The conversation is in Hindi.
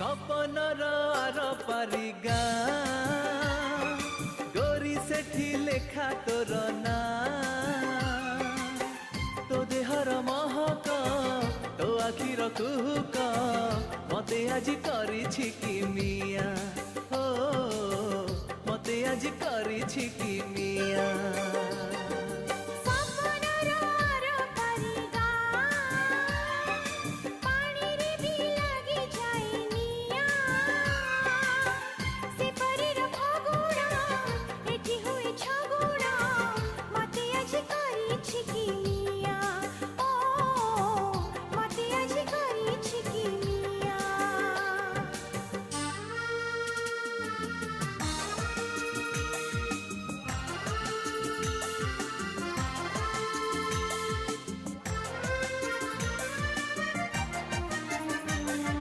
सपनर आर पारी गाँ गोरी सेठी लेखा तोर ना तो देहर महक तो आखिर कुहुक मते आज करिछि कि मिया हो मते आज करिछि कि मिया।